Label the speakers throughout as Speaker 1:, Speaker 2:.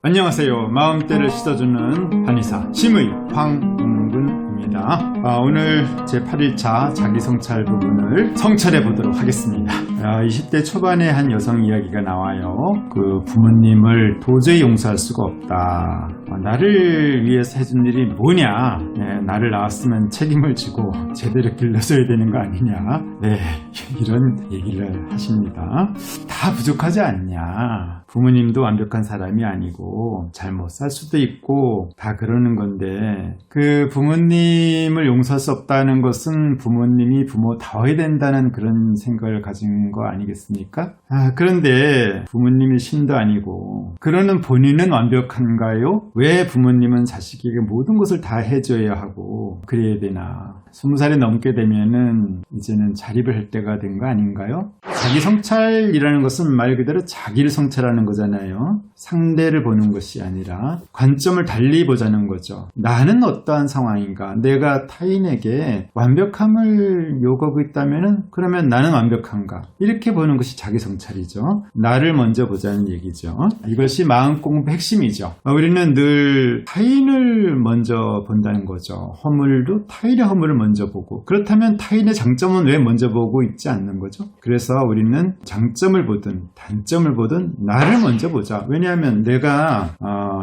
Speaker 1: 안녕하세요. 마음대를 씻어주는 한의사 심의 황봉근입니다. 오늘 제 8일차 자기성찰 부분을 성찰해 보도록 하겠습니다. 20대 초반에 한 여성 이야기가 나와요. 그 부모님을 도저히 용서할 수가 없다. 나를 위해서 해준 일이 뭐냐. 나를 낳았으면 책임을 지고 제대로 길러줘야 되는 거 아니냐. 이런 얘기를 하십니다. 다 부족하지 않냐. 부모님도 완벽한 사람이 아니고 잘 못 살 수도 있고 다 그러는 건데, 그 부모님을 용서할 수 없다는 것은 부모님이 부모다워야 된다는 그런 생각을 가진 거 아니겠습니까? 그런데 부모님이 신도 아니고 그러는 본인은 완벽한가요? 왜 부모님은 자식에게 모든 것을 다 해줘야 하고 그래야 되나? 20살이 넘게 되면은 이제는 자립을 할 때가 된 거 아닌가요? 자기 성찰이라는 것은 말 그대로 자기를 성찰하는 거잖아요. 상대를 보는 것이 아니라 관점을 달리 보자는 거죠. 나는 어떠한 상황인가? 내가 타인에게 완벽함을 요구하고 있다면은 그러면 나는 완벽한가? 이렇게 보는 것이 자기 성찰이죠. 나를 먼저 보자는 얘기죠. 이것이 마음 공부의 핵심이죠. 우리는 늘 타인을 먼저 본다는 거죠. 허물도 타인의 허물을 먼저 보고, 그렇다면 타인의 장점은 왜 먼저 보고 있지 않는 거죠? 그래서 우리는 장점을 보든 단점을 보든 나를 먼저 보자. 왜냐하면 내가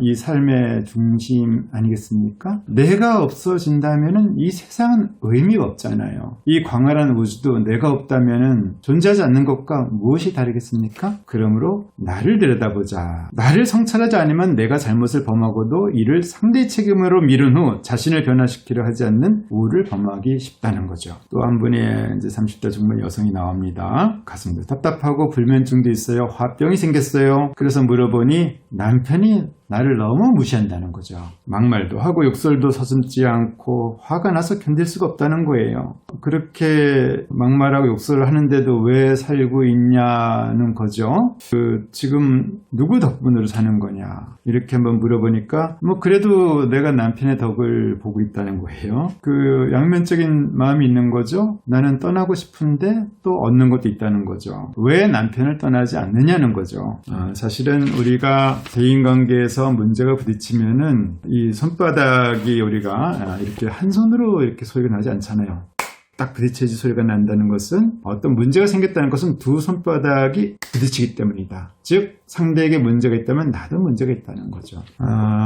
Speaker 1: 이 삶의 중심 아니겠습니까? 내가 없어진다면 이 세상은 의미가 없잖아요. 이 광활한 우주도 내가 없다면 존재하지 않는 것과 무엇이 다르겠습니까? 그러므로 나를 들여다보자. 나를 성찰하지 않으면 내가 잘못을 범하고도 이를 상대의 책임으로 미룬 후 자신을 변화시키려 하지 않는 우를 범하기 쉽다는 거죠. 또 한 분의 이제 30대 중반 여성이 나옵니다. 가슴도 답답하고 불면증도 있어요. 화병이 생겼어요. 그래서 물어보니 남편이 나를 너무 무시한다는 거죠. 막말도 하고 욕설도 서슴지 않고 화가 나서 견딜 수가 없다는 거예요. 그렇게 막말하고 욕설을 하는데도 왜 살고 있냐는 거죠. 지금 누구 덕분으로 사는 거냐 이렇게 한번 물어보니까 그래도 내가 남편의 덕을 보고 있다는 거예요. 양면적인 마음이 있는 거죠. 나는 떠나고 싶은데 또 얻는 것도 있다는 거죠. 왜 남편을 떠나지 않느냐는 거죠. 사실은 우리가 대인관계에서 문제가 부딪히면은 이 손바닥이 우리가 이렇게 한 손으로 이렇게 소리가 나지 않잖아요. 딱 부딪혀야지 소리가 난다는 것은, 어떤 문제가 생겼다는 것은 두 손바닥이 부딪히기 때문이다. 즉 상대에게 문제가 있다면 나도 문제가 있다는 거죠.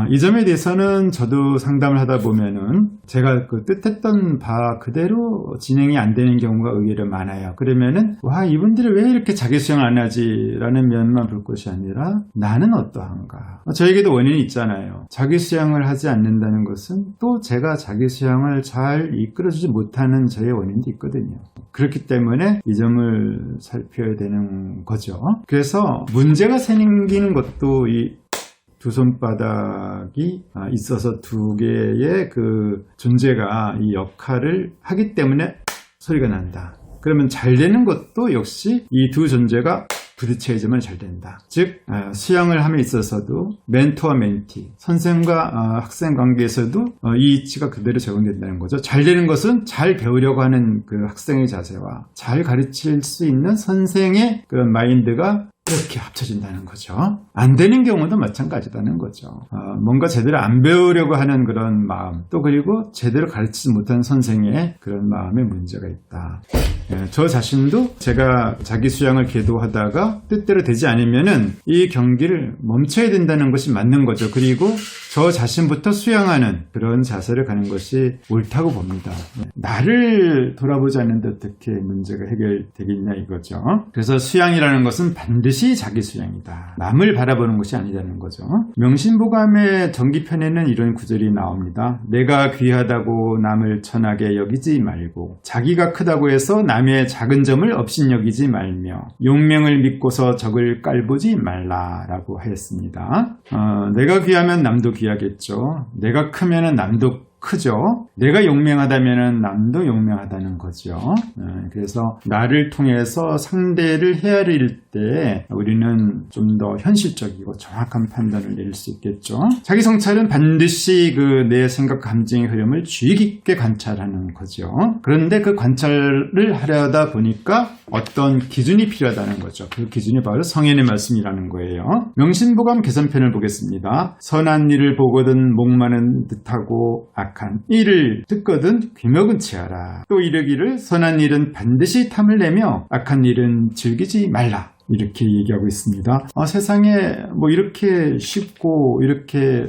Speaker 1: 이 점에 대해서는 저도 상담을 하다 보면은 제가 뜻했던 바 그대로 진행이 안 되는 경우가 의외로 많아요. 그러면은 이분들이 왜 이렇게 자기 수양을 안 하지? 라는 면만 볼 것이 아니라 나는 어떠한가? 저에게도 원인이 있잖아요. 자기 수양을 하지 않는다는 것은 또 제가 자기 수양을 잘 이끌어주지 못하는 저의 원인도 있거든요. 그렇기 때문에 이 점을 살펴야 되는 거죠. 그래서 문제가 생기는 것도 이 두 손바닥이 있어서 두 개의 그 존재가 이 역할을 하기 때문에 소리가 난다. 그러면 잘 되는 것도 역시 이 두 존재가 부딪혀야지만 잘 된다. 즉 수양을 함에 있어서도 멘토와 멘티, 선생과 학생 관계에서도 이 이치가 그대로 적용된다는 거죠. 잘 되는 것은 잘 배우려고 하는 그 학생의 자세와 잘 가르칠 수 있는 선생의 그런 마인드가 이렇게 합쳐진다는 거죠. 안 되는 경우도 마찬가지다는 거죠. 뭔가 제대로 안 배우려고 하는 그런 마음, 또 그리고 제대로 가르치지 못하는 선생의 그런 마음에 문제가 있다. 저 자신도 제가 자기 수양을 계도하다가 뜻대로 되지 않으면은 이 경기를 멈춰야 된다는 것이 맞는 거죠. 그리고 저 자신부터 수양하는 그런 자세를 가는 것이 옳다고 봅니다. 나를 돌아보지 않는데 어떻게 문제가 해결되겠냐 이거죠. 그래서 수양이라는 것은 반드시 자기 수양이다. 남을 바라보는 것이 아니라는 거죠. 명심보감의 전기편에는 이런 구절이 나옵니다. 내가 귀하다고 남을 천하게 여기지 말고 자기가 크다고 해서 남의 작은 점을 업신여기지 말며 용명을 믿고서 적을 깔보지 말라라고 하였습니다. 내가 귀하면 남도 귀하겠죠. 내가 크면 남도 크죠. 내가 용맹하다면 남도 용맹하다는 거죠. 그래서 나를 통해서 상대를 헤아릴 때 우리는 좀 더 현실적이고 정확한 판단을 내릴 수 있겠죠. 자기 성찰은 반드시 그 내 생각 감정의 흐름을 주의 깊게 관찰하는 거죠. 그런데 그 관찰을 하려다 보니까 어떤 기준이 필요하다는 거죠. 그 기준이 바로 성현의 말씀이라는 거예요. 명심보감 개선편을 보겠습니다. 선한 일을 보거든 목마른 듯하고 악한 일을 듣거든 귀먹은 채하라. 또 이르기를 선한 일은 반드시 탐을 내며 악한 일은 즐기지 말라. 이렇게 얘기하고 있습니다. 세상에 뭐 이렇게 쉽고 이렇게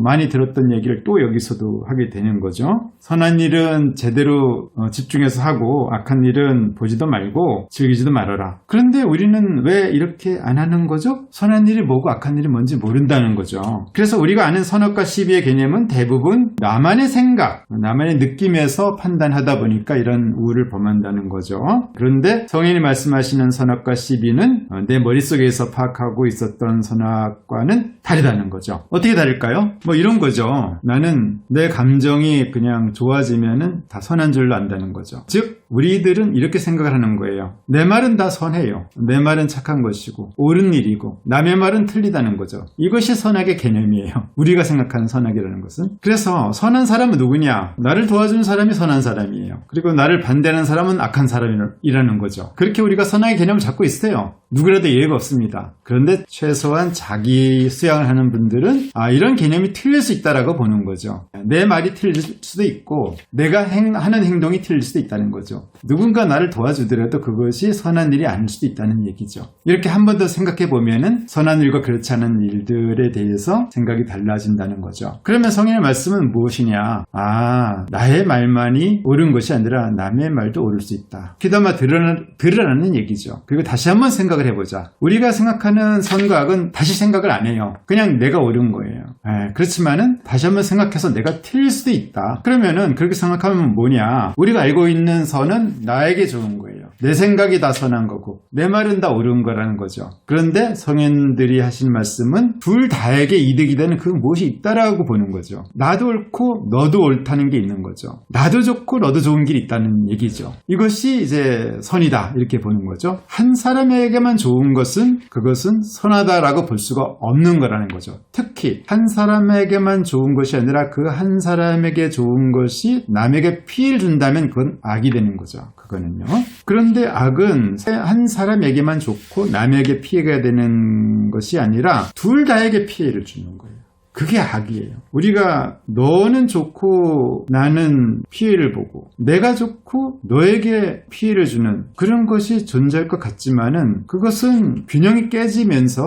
Speaker 1: 많이 들었던 얘기를 또 여기서도 하게 되는 거죠. 선한 일은 제대로 집중해서 하고 악한 일은 보지도 말고 즐기지도 말아라. 그런데 우리는 왜 이렇게 안 하는 거죠? 선한 일이 뭐고 악한 일이 뭔지 모른다는 거죠. 그래서 우리가 아는 선악과 시비의 개념은 대부분 나만의 생각, 나만의 느낌에서 판단하다 보니까 이런 우울을 범한다는 거죠. 그런데 성인이 말씀하시는 선악과 시비는 내 머릿속에서 파악하고 있었던 선악과는 다르다는 거죠. 어떻게 다를까요? 뭐 이런 거죠. 나는 내 감정이 그냥 좋아지면은 다 선한 줄로 안다는 거죠. 즉 우리들은 이렇게 생각을 하는 거예요. 내 말은 다 선해요. 내 말은 착한 것이고 옳은 일이고 남의 말은 틀리다는 거죠. 이것이 선악의 개념이에요. 우리가 생각하는 선악이라는 것은. 그래서 선한 사람은 누구냐? 나를 도와주는 사람이 선한 사람이에요. 그리고 나를 반대하는 사람은 악한 사람이라는 거죠. 그렇게 우리가 선악의 개념을 잡고 있어요. 누구라도 예외가 없습니다. 그런데 최소한 자기 수양을 하는 분들은 이런 개념이 틀릴 수 있다라고 보는 거죠. 내 말이 틀릴 수도 있고 내가 하는 행동이 틀릴 수도 있다는 거죠. 누군가 나를 도와주더라도 그것이 선한 일이 아닐 수도 있다는 얘기죠. 이렇게 한 번 더 생각해 보면은 선한 일과 그렇지 않은 일들에 대해서 생각이 달라진다는 거죠. 그러면 성인의 말씀은 무엇이냐? 나의 말만이 옳은 것이 아니라 남의 말도 옳을 수 있다. 귀담아 들으라는 얘기죠. 그리고 다시 한번 생각을 해보자. 우리가 생각하는 선과 악은 다시 생각을 안 해요. 그냥 내가 옳은 거예요. 그렇지만은 다시 한번 생각해서 내가 틀릴 수도 있다. 그러면은 그렇게 생각하면 뭐냐? 우리가 알고 있는 선은 나에게 좋은 거예요. 내 생각이 다 선한 거고 내 말은 다 옳은 거라는 거죠. 그런데 성인들이 하신 말씀은 둘 다에게 이득이 되는 그 무엇이 있다라고 보는 거죠. 나도 옳고 너도 옳다는 게 있는 거죠. 나도 좋고 너도 좋은 길이 있다는 얘기죠. 이것이 이제 선이다 이렇게 보는 거죠. 한 사람에게만 좋은 것은 그것은 선하다라고 볼 수가 없는 거라는 거죠. 특히 한 사람에게만 좋은 것이 아니라 그 한 사람에게 좋은 것이 남에게 피해를 준다면 그건 악이 되는 거죠. 그거는요. 그런데 악은 한 사람에게만 좋고 남에게 피해가 되는 것이 아니라 둘 다에게 피해를 주는 거예요. 그게 악이에요. 우리가 너는 좋고 나는 피해를 보고 내가 좋고 너에게 피해를 주는 그런 것이 존재할 것 같지만은 그것은 균형이 깨지면서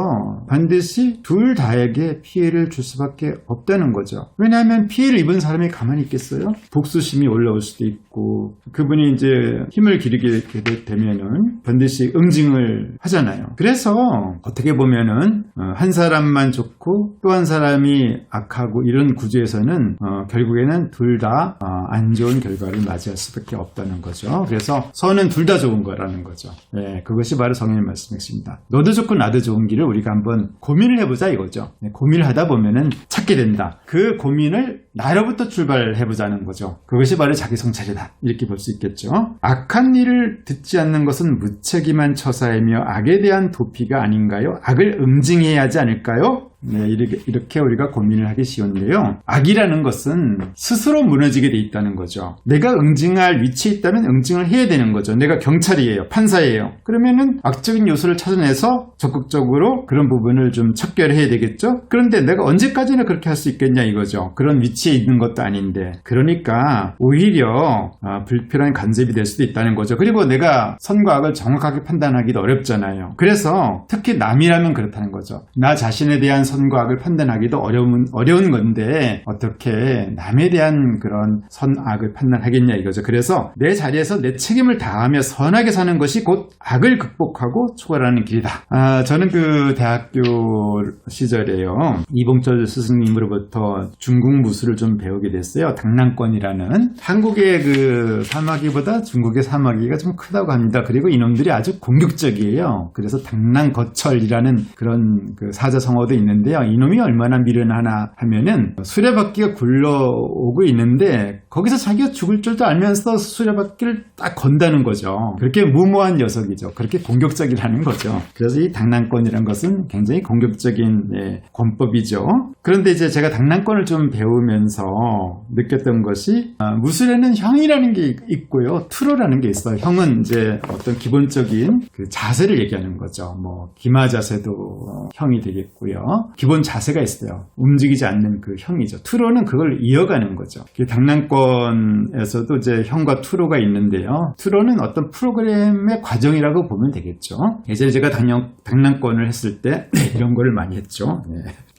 Speaker 1: 반드시 둘 다에게 피해를 줄 수밖에 없다는 거죠. 왜냐하면 피해를 입은 사람이 가만히 있겠어요? 복수심이 올라올 수도 있고 그분이 이제 힘을 기르게 되면은 반드시 응징을 하잖아요. 그래서 어떻게 보면은 한 사람만 좋고 또 한 사람이 악하고 이런 구조에서는 결국에는 둘 다 안 좋은 결과를 맞이할 수밖에 없다는 거죠. 그래서 선은 둘 다 좋은 거라는 거죠. 그것이 바로 성인의 말씀이십니다. 너도 좋고 나도 좋은 길을 우리가 한번 고민을 해보자 이거죠. 고민을 하다 보면은 찾게 된다. 그 고민을 나로부터 출발해보자는 거죠. 그것이 바로 자기 성찰이다. 이렇게 볼 수 있겠죠. 악한 일을 듣지 않는 것은 무책임한 처사이며 악에 대한 도피가 아닌가요? 악을 응징해야 하지 않을까요? 이렇게 우리가 고민을 하기 쉬운데요. 악이라는 것은 스스로 무너지게 돼 있다는 거죠. 내가 응징할 위치에 있다면 응징을 해야 되는 거죠. 내가 경찰이에요. 판사예요. 그러면은 악적인 요소를 찾아내서 적극적으로 그런 부분을 좀 척결해야 되겠죠. 그런데 내가 언제까지나 그렇게 할 수 있겠냐 이거죠. 그런 위치에 있는 것도 아닌데. 그러니까 오히려 불필요한 간섭이 될 수도 있다는 거죠. 그리고 내가 선과 악을 정확하게 판단하기도 어렵잖아요. 그래서 특히 남이라면 그렇다는 거죠. 나 자신에 대한 선과 악을 판단하기도 어려운 건데 어떻게 남에 대한 그런 선악을 판단하겠냐 이거죠. 그래서 내 자리에서 내 책임을 다하며 선하게 사는 것이 곧 악을 극복하고 초월하는 길이다. 저는 그 대학교 시절에요. 이봉철 스승님으로부터 중국 무술을 좀 배우게 됐어요. 당랑권이라는. 한국의 그 사마귀보다 중국의 사마귀가 좀 크다고 합니다. 그리고 이놈들이 아주 공격적이에요. 그래서 당랑거철이라는 그런 그 사자성어도 있는데 있는데요. 이놈이 얼마나 미련하나 하면은 수레바퀴가 굴러오고 있는데 거기서 자기가 죽을 줄도 알면서 수레바퀴를 딱 건다는 거죠. 그렇게 무모한 녀석이죠. 그렇게 공격적이라는 거죠. 그래서 이 당난권이라는 것은 굉장히 공격적인 권법이죠. 그런데 이제 제가 당난권을 좀 배우면서 느꼈던 것이 무술에는 형이라는 게 있고요. 투로라는 게 있어요. 형은 이제 어떤 기본적인 그 자세를 얘기하는 거죠. 뭐 기마 자세도 형이 되겠고요. 기본 자세가 있어요. 움직이지 않는 그 형이죠. 투로는 그걸 이어가는 거죠. 당난권에서도 이제 형과 투로가 있는데요. 투로는 어떤 프로그램의 과정이라고 보면 되겠죠. 예전에 제가 당난권을 했을 때 이런 거를 많이 했죠.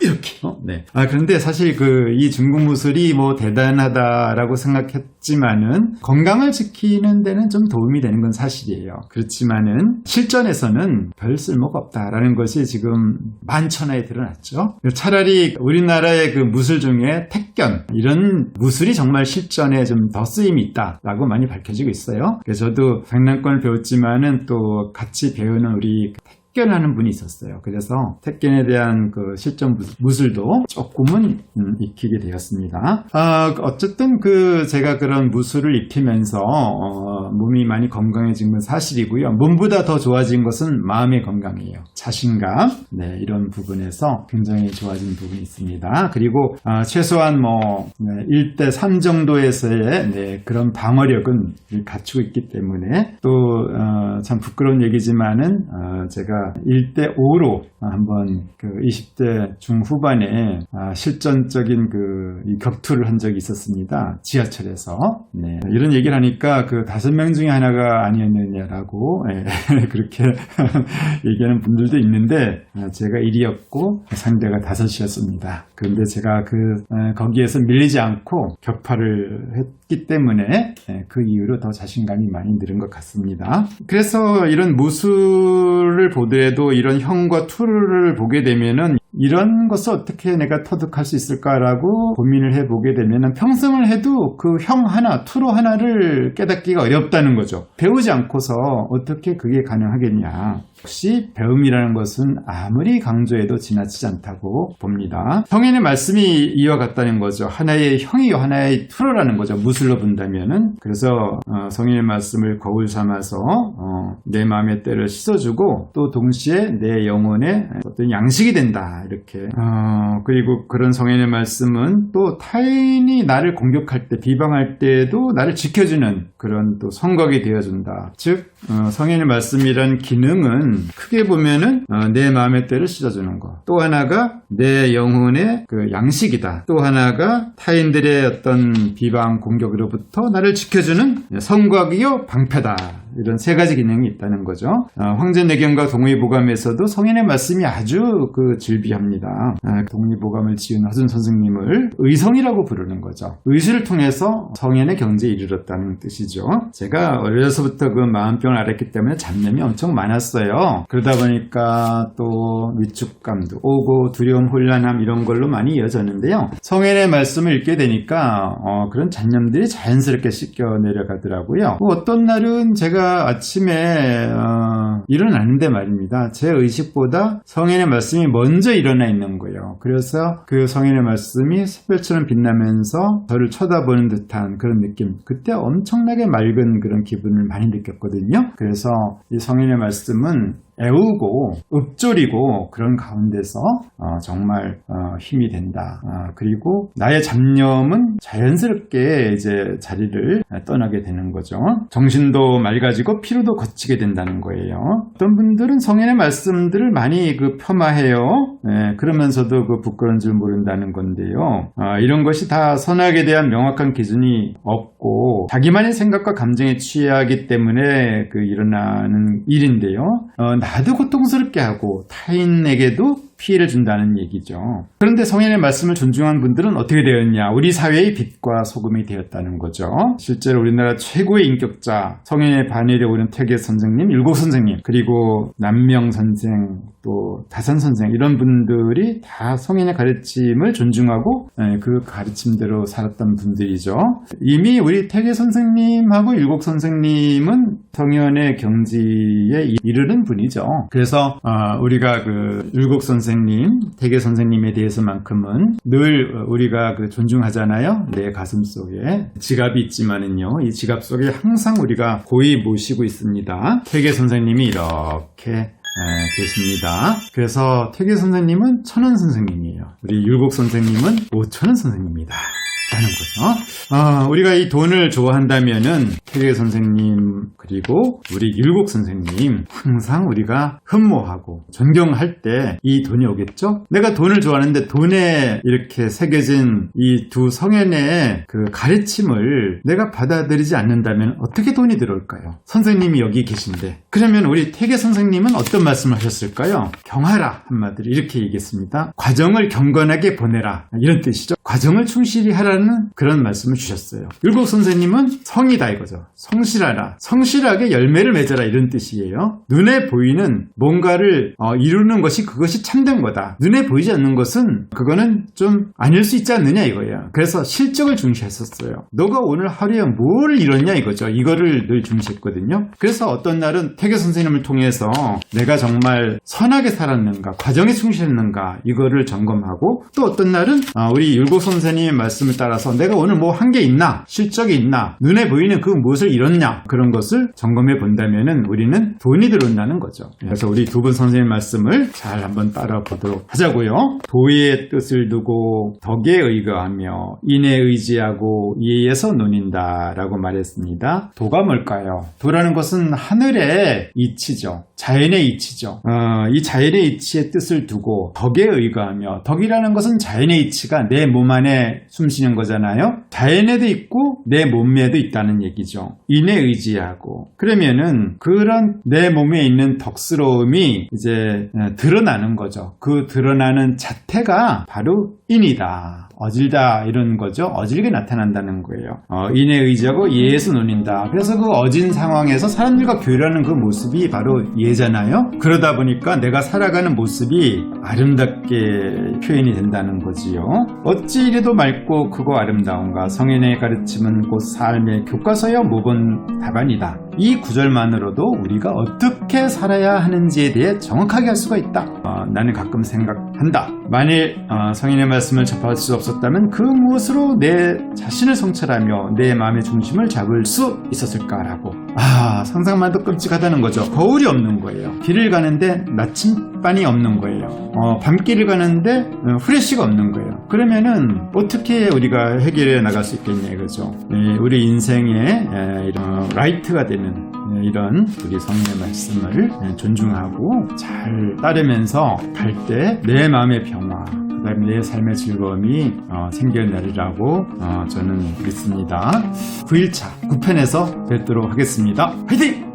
Speaker 1: 이렇게요. 네. 그런데 사실 이 중국 무술이 뭐 대단하다라고 생각했지만은 건강을 지키는 데는 좀 도움이 되는 건 사실이에요. 그렇지만은 실전에서는 별 쓸모가 없다라는 것이 지금 만천하에 드러났죠. 차라리 우리나라의 그 무술 중에 택견 이런 무술이 정말 실전에 좀 더 쓰임이 있다라고 많이 밝혀지고 있어요. 그래서 저도 당난권을 배웠지만은 또 같이 배우는 우리 택견하는 분이 있었어요. 그래서 택견에 대한 그 실전 무술도 조금은 익히게 되었습니다. 어쨌든 제가 그런 무술을 익히면서 몸이 많이 건강해진 건 사실이고요. 몸보다 더 좋아진 것은 마음의 건강이에요. 자신감, 이런 부분에서 굉장히 좋아진 부분이 있습니다. 그리고 최소한 1대3 정도에서의 그런 방어력은 갖추고 있기 때문에 또 참 부끄러운 얘기지만은 제가 1대5로 한번 20대 중후반에 실전적인 이 격투를 한 적이 있었습니다. 지하철에서. 이런 얘기를 하니까 5명 중에 하나가 아니었느냐라고 그렇게 얘기하는 분들도 있는데 제가 1위였고 상대가 5이었습니다. 그런데 제가 거기에서 밀리지 않고 격파를 했기 때문에 그 이후로 더 자신감이 많이 늘은 것 같습니다. 그래서 이런 무술을 보더라도 이런 형과 투를 보게 되면은 이런 것을 어떻게 내가 터득할 수 있을까라고 고민을 해보게 되면은 평생을 해도 그 형 하나, 투로 하나를 깨닫기가 어렵다는 거죠. 배우지 않고서 어떻게 그게 가능하겠냐. 역시 배움이라는 것은 아무리 강조해도 지나치지 않다고 봅니다. 성인의 말씀이 이와 같다는 거죠. 하나의 형이요, 하나의 투로라는 거죠. 무술로 본다면은. 그래서 성인의 말씀을 거울 삼아서 내 마음의 때를 씻어주고 또 동시에 내 영혼의 어떤 양식이 된다. 이렇게. 그리고 그런 성인의 말씀은 또 타인이 나를 공격할 때, 비방할 때도 나를 지켜주는 그런 또 성곽이 되어준다. 즉 성인의 말씀이란 기능은 크게 보면은 내 마음의 때를 씻어주는 것. 또 하나가 내 영혼의 양식이다. 또 하나가 타인들의 어떤 비방, 공격으로부터 나를 지켜주는 성곽이요 방패다. 이런 3가지 기능이 있다는 거죠. 황제내경과 동의보감에서도 성인의 말씀이 아주 즐비합니다. 동의보감을 지은 화순 선생님을 의성이라고 부르는 거죠. 의술을 통해서 성인의 경지에 이르렀다는 뜻이죠. 제가 어려서부터 마음병을 앓았기 때문에 잡념이 엄청 많았어요. 그러다 보니까 또 위축감도 오고 두려움, 혼란함 이런 걸로 많이 이어졌는데요. 성인의 말씀을 읽게 되니까 그런 잡념들이 자연스럽게 씻겨 내려가더라고요. 어떤 날은 제가 아침에 일어나는데 말입니다. 제 의식보다 성인의 말씀이 먼저 일어나 있는 거예요. 그래서 그 성인의 말씀이 샛별처럼 빛나면서 저를 쳐다보는 듯한 그런 느낌. 그때 엄청나게 맑은 그런 기분을 많이 느꼈거든요. 그래서 이 성인의 말씀은 애우고 읊조리고 그런 가운데서 정말 힘이 된다. 그리고 나의 잡념은 자연스럽게 이제 자리를 떠나게 되는 거죠. 정신도 맑아지고 피로도 거치게 된다는 거예요. 어떤 분들은 성인의 말씀들을 많이 폄하해요. 그러면서도 부끄러운 줄 모른다는 건데요. 이런 것이 다 선악에 대한 명확한 기준이 없고 자기만의 생각과 감정에 취하기 때문에 일어나는 일인데요. 나도 고통스럽게 하고 타인에게도 피해를 준다는 얘기죠. 그런데 성인의 말씀을 존중한 분들은 어떻게 되었냐? 우리 사회의 빛과 소금이 되었다는 거죠. 실제로 우리나라 최고의 인격자, 성인의 반열에 오른 태계 선생님, 율곡 선생님, 그리고 남명 선생, 또 다산 선생 이런 분들이 다 성인의 가르침을 존중하고 그 가르침대로 살았던 분들이죠. 이미 우리 태계 선생님하고 율곡 선생님은 성현의 경지에 이르는 분이죠. 그래서 우리가 율곡 선생 선생님, 태계 선생님에 대해서만큼은 늘 우리가 존중하잖아요. 내 가슴 속에 지갑이 있지만은요, 이 지갑 속에 항상 우리가 고이 모시고 있습니다. 태계 선생님이 이렇게 계십니다. 그래서 태계 선생님은 1000원 선생님이에요. 우리 율곡 선생님은 5000원 선생님입니다. 라는 거죠. 우리가 이 돈을 좋아한다면은 태계 선생님 그리고 우리 율곡 선생님 항상 우리가 흠모하고 존경할 때 이 돈이 오겠죠? 내가 돈을 좋아하는데 돈에 이렇게 새겨진 이 두 성현의 그 가르침을 내가 받아들이지 않는다면 어떻게 돈이 들어올까요? 선생님이 여기 계신데 그러면 우리 태계 선생님은 어떤 말씀을 하셨을까요? 경하라 한마디로 이렇게 얘기했습니다. 과정을 경건하게 보내라 이런 뜻이죠. 과정을 충실히 하라는 그런 말씀을 주셨어요. 율곡 선생님은 성이다 이거죠. 성실하라. 성실하게 열매를 맺어라 이런 뜻이에요. 눈에 보이는 뭔가를 이루는 것이 그것이 참된 거다. 눈에 보이지 않는 것은 그거는 좀 아닐 수 있지 않느냐 이거예요. 그래서 실적을 중시했었어요. 너가 오늘 하루에 뭘 이뤘냐 이거죠. 이거를 늘 중시했거든요. 그래서 어떤 날은 태계 선생님을 통해서 내가 정말 선하게 살았는가 과정에 충실했는가 이거를 점검하고 또 어떤 날은 우리 율곡 선생님의 말씀을 따라서 내가 오늘 뭐 한 게 있나 실적이 있나 눈에 보이는 그 무엇을 이뤘냐 그런 것을 점검해 본다면은 우리는 돈이 들어온다는 거죠. 그래서 우리 두 분 선생님 말씀을 잘 한번 따라 보도록 하자고요. 도의 뜻을 두고 덕에 의거하며 인에 의지하고 이에서 논인다 라고 말했습니다. 도가 뭘까요? 도라는 것은 하늘의 이치죠. 자연의 이치죠. 이 자연의 이치의 뜻을 두고 덕에 의거하며 덕이라는 것은 자연의 이치가 내 몸 안에 숨쉬는 거잖아요. 자연에도 있고 내 몸에도 있다는 얘기죠. 인에 의지하고 그러면은 그런 내 몸에 있는 덕스러움이 이제 드러나는 거죠. 그 드러나는 자태가 바로 인이다. 어질다 이런 거죠. 어질게 나타난다는 거예요. 인에 의지하고 예에서 논인다. 그래서 그 어진 상황에서 사람들과 교류하는 그 모습이 바로 예잖아요. 그러다 보니까 내가 살아가는 모습이 아름답게 표현이 된다는 거지요. 어찌 이래도 맑고 크고 아름다운가 성인의 가르침은 곧 삶의 교과서여 모본 답안이다. 이 구절만으로도 우리가 어떻게 살아야 하는지에 대해 정확하게 할 수가 있다. 나는 가끔 생각한다. 만일 성인의 말씀을 접할 수 없었다면 그 무엇으로 내 자신을 성찰하며 내 마음의 중심을 잡을 수 있었을까라고. 상상만 해도 끔찍하다는 거죠. 거울이 없는 거예요. 길을 가는데 나침반이 없는 거예요. 밤길을 가는데 후레쉬가 없는 거예요. 그러면은 어떻게 우리가 해결해 나갈 수 있겠냐 이거죠. 우리 인생의 이런 라이트가 되는 이런 우리 성인의 말씀을 존중하고 잘 따르면서 갈 때 내 마음의 평화 그 다음에 내 삶의 즐거움이 생겨내리라고 저는 믿습니다. 9일차 9편에서 뵙도록 하겠습니다. 화이팅!